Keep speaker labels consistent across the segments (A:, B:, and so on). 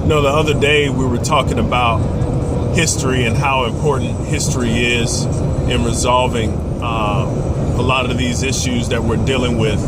A: The other day we were talking about history and how important history is in resolving a lot of these issues that we're dealing with.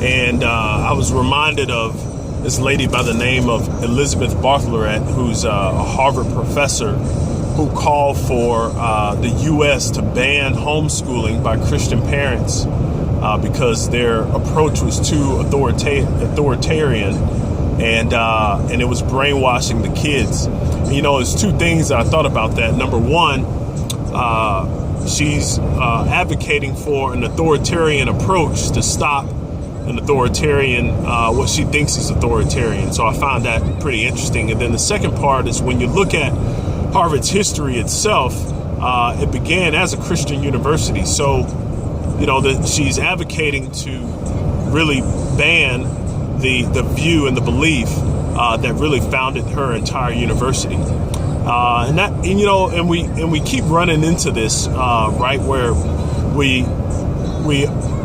A: And I was reminded of this lady by the name of Elizabeth Bartholet, who's a Harvard professor, who called for the U.S. to ban homeschooling by Christian parents because their approach was too authoritarian, and it was brainwashing the kids. There's two things that I thought about that. Number one, she's advocating for an authoritarian approach to stop an authoritarian, what she thinks is authoritarian. So I found that pretty interesting. And then the second part is when you look at Harvard's history itself, it began as a Christian university. So, that she's advocating to really ban the view and the belief that really founded her entire university. And we keep running into this, right, where we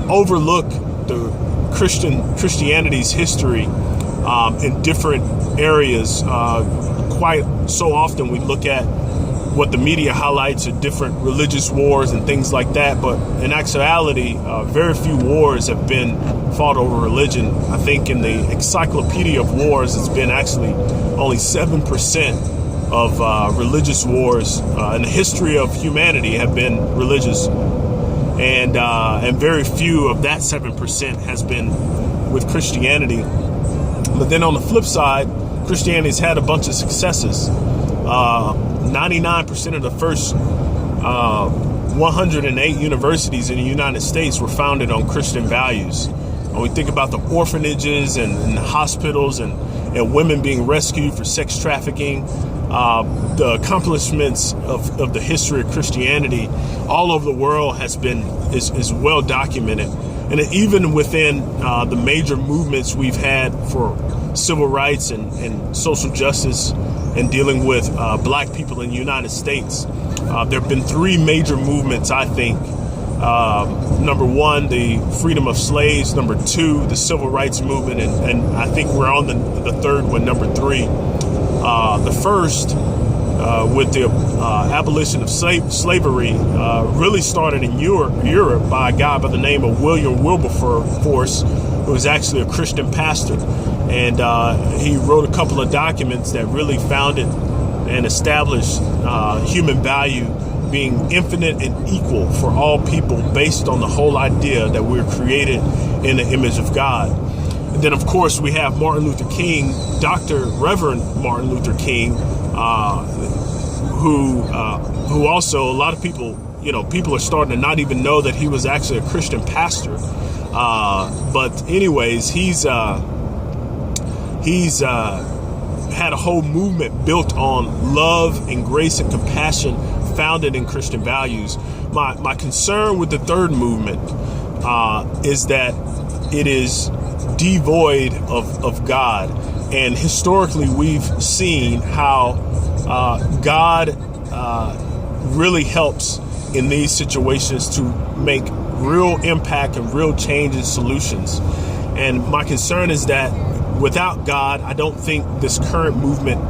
A: overlook the Christianity's history in different areas. Quite so often we look at what the media highlights are different religious wars and things like that, but in actuality, very few wars have been fought over religion. I think in the Encyclopedia of Wars, it's been actually only 7% of religious wars in the history of humanity have been religious. And very few of that 7% has been with Christianity. But then on the flip side, Christianity's had a bunch of successes. 99% of the first 108 universities in the United States were founded on Christian values. When we think about the orphanages and the hospitals and women being rescued for sex trafficking, the accomplishments of the history of Christianity all over the world is well documented. And even within the major movements we've had for civil rights and social justice and dealing with black people in the United States, there have been three major movements, I think. Number one, the freedom of slaves. Number two, the civil rights movement. And I think we're on the third one, number three. The first, with the abolition of slavery, really started in Europe by a guy by the name of William Wilberforce, who was actually a Christian pastor. And he wrote a couple of documents that really founded and established human value being infinite and equal for all people based on the whole idea that we're created in the image of God. And then, of course, we have Martin Luther King, Reverend Martin Luther King, who also a lot of people, people are starting to not even know that he was actually a Christian pastor. But anyways, he's had a whole movement built on love and grace and compassion founded in Christian values. My concern with the third movement is that it is devoid of God. And historically, we've seen how God really helps in these situations to make real impact and real change and solutions. And my concern is that without God, I don't think this current movement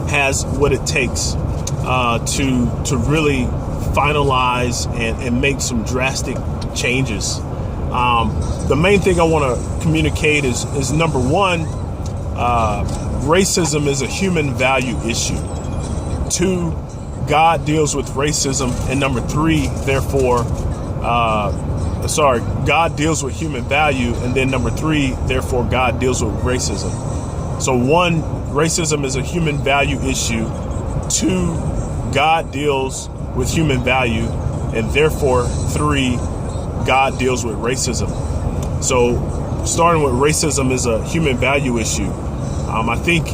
A: has what it takes to really finalize and make some drastic changes. The main thing I want to communicate is number one, racism is a human value issue. Two, God deals with racism. And number three, therefore, God deals with human value. And then number three, therefore, God deals with racism. So one, racism is a human value issue. Two, God deals with human value. And therefore, three, God deals with racism. So starting with racism is a human value issue. I think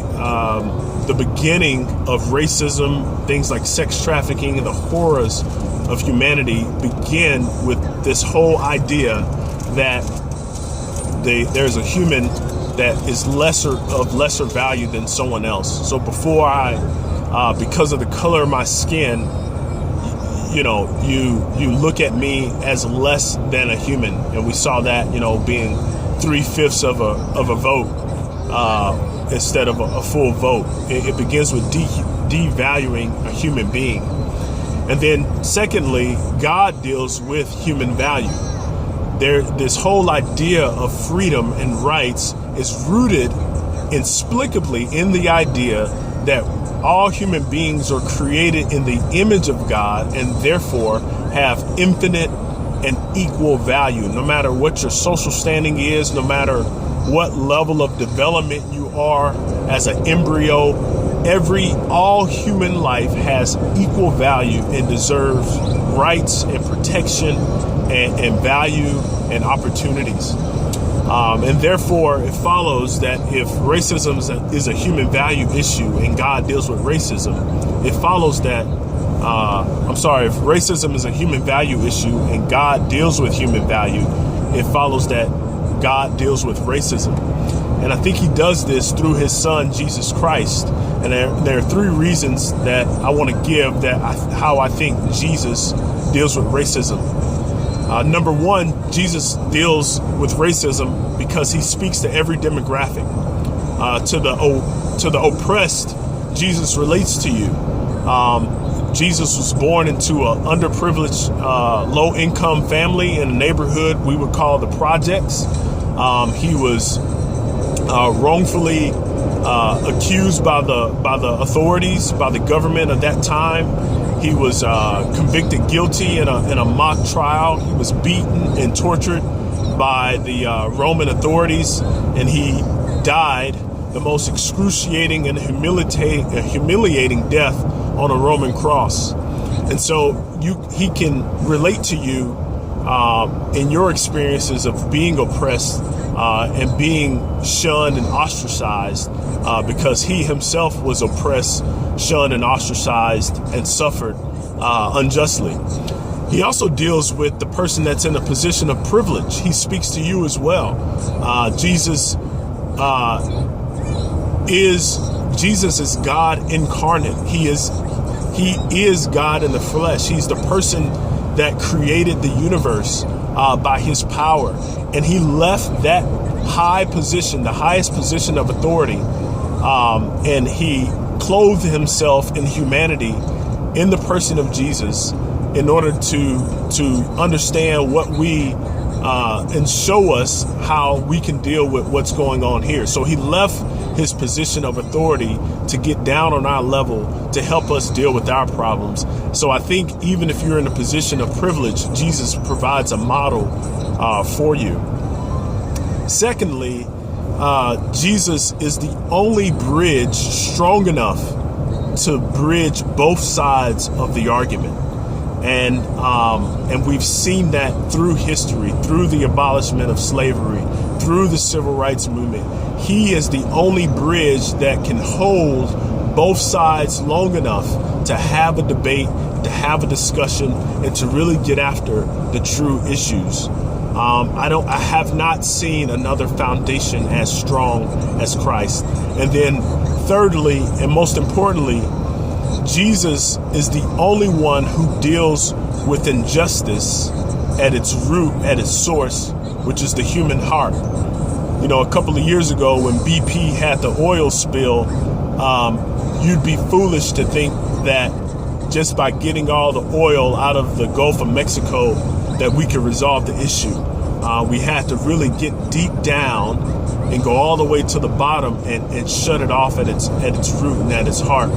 A: the beginning of racism, things like sex trafficking and the horrors of humanity begin with this whole idea that there's a human that is lesser value than someone else. So before because of the color of my skin, you look at me as less than a human. And we saw that, being 3/5 of a vote instead of a full vote. It begins with devaluing a human being. And then secondly, God deals with human value. This whole idea of freedom and rights is rooted inexplicably in the idea that all human beings are created in the image of God and therefore have infinite and equal value. No matter what your social standing is, no matter what level of development you are as an embryo, all human life has equal value and deserves rights and protection and value and opportunities. And therefore, it follows that if racism is a human value issue and God deals with racism, it follows that, if racism is a human value issue and God deals with human value, it follows that God deals with racism. And I think he does this through his son, Jesus Christ. And there are three reasons that I want to give how I think Jesus deals with racism. Number one, Jesus deals with racism because he speaks to every demographic. To the oppressed, Jesus relates to you. Jesus was born into an underprivileged, low-income family in a neighborhood we would call the projects. He was wrongfully accused by the authorities, by the government of that time. He was convicted guilty in a mock trial. He was beaten and tortured by the Roman authorities, and he died the most excruciating and humiliating death on a Roman cross. And so he can relate to you in your experiences of being oppressed and being shunned and ostracized because he himself was oppressed, shunned and ostracized and suffered unjustly. He also deals with the person that's in a position of privilege. He speaks to you as well. Jesus is God incarnate. He is God in the flesh. He's the person that created the universe by his power. And he left that high position, the highest position of authority, and he clothed himself in humanity in the person of Jesus in order to understand what we and show us how we can deal with what's going on here. So he left his position of authority to get down on our level to help us deal with our problems. So I think even if you're in a position of privilege, Jesus provides a model for you. Secondly, Jesus is the only bridge strong enough to bridge both sides of the argument. And we've seen that through history, through the abolishment of slavery, through the civil rights movement. He is the only bridge that can hold both sides long enough to have a debate, to have a discussion, and to really get after the true issues. I have not seen another foundation as strong as Christ. And then thirdly, and most importantly, Jesus is the only one who deals with injustice at its root, at its source, which is the human heart. You know, a couple of years ago when BP had the oil spill, you'd be foolish to think that just by getting all the oil out of the Gulf of Mexico that we could resolve the issue. We had to really get deep down and go all the way to the bottom and shut it off at its root and at its heart.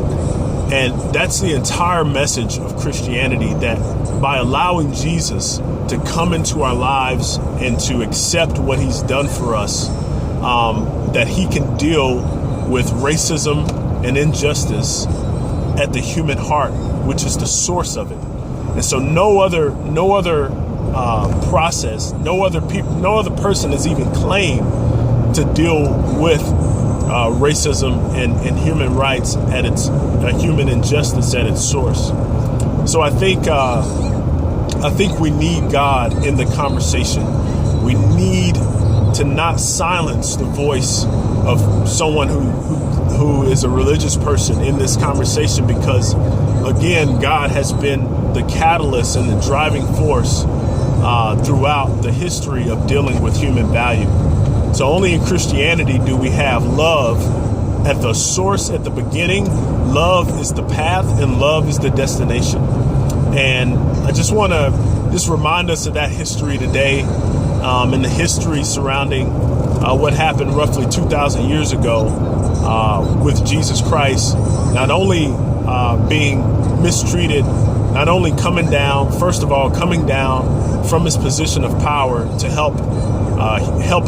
A: And that's the entire message of Christianity, that by allowing Jesus to come into our lives and to accept what he's done for us, that he can deal with racism and injustice at the human heart, which is the source of it. And so no other process, no other person has even claimed to deal with racism and human rights at its human injustice at its source. So I think we need God in the conversation. We need to not silence the voice of someone who is a religious person in this conversation, because again, God has been the catalyst and the driving force throughout the history of dealing with human value. So only in Christianity do we have love at the source, at the beginning. Love is the path and love is the destination. And I just want to remind us of that history today, and the history surrounding what happened roughly 2,000 years ago with Jesus Christ, not only being mistreated, not only coming down from his position of power to help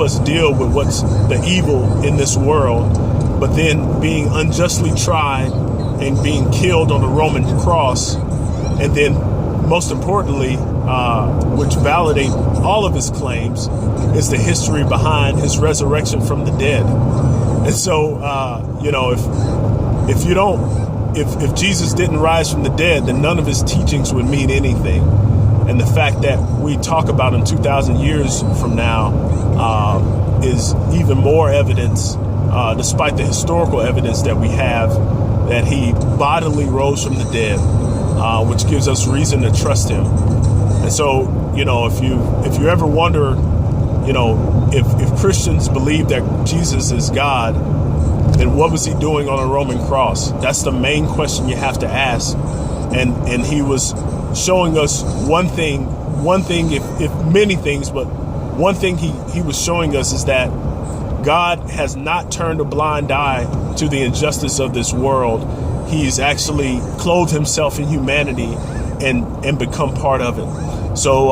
A: us deal with what's the evil in this world, but then being unjustly tried and being killed on a Roman cross, and then most importantly, which validate all of his claims, is the history behind his resurrection from the dead. And so, if Jesus didn't rise from the dead, then none of his teachings would mean anything. And the fact that we talk about him 2,000 years from now is even more evidence, despite the historical evidence that we have, that he bodily rose from the dead, which gives us reason to trust him. And so, if you ever wonder, if Christians believe that Jesus is God, then what was he doing on a Roman cross? That's the main question you have to ask. And he was showing us one thing, if many things, but one thing he was showing us is that God has not turned a blind eye to the injustice of this world. He's actually clothed himself in humanity and become part of it. So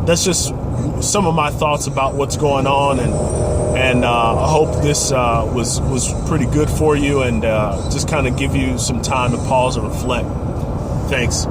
A: that's just some of my thoughts about what's going on, and I hope this was pretty good for you, and just kind of give you some time to pause and reflect. Thanks.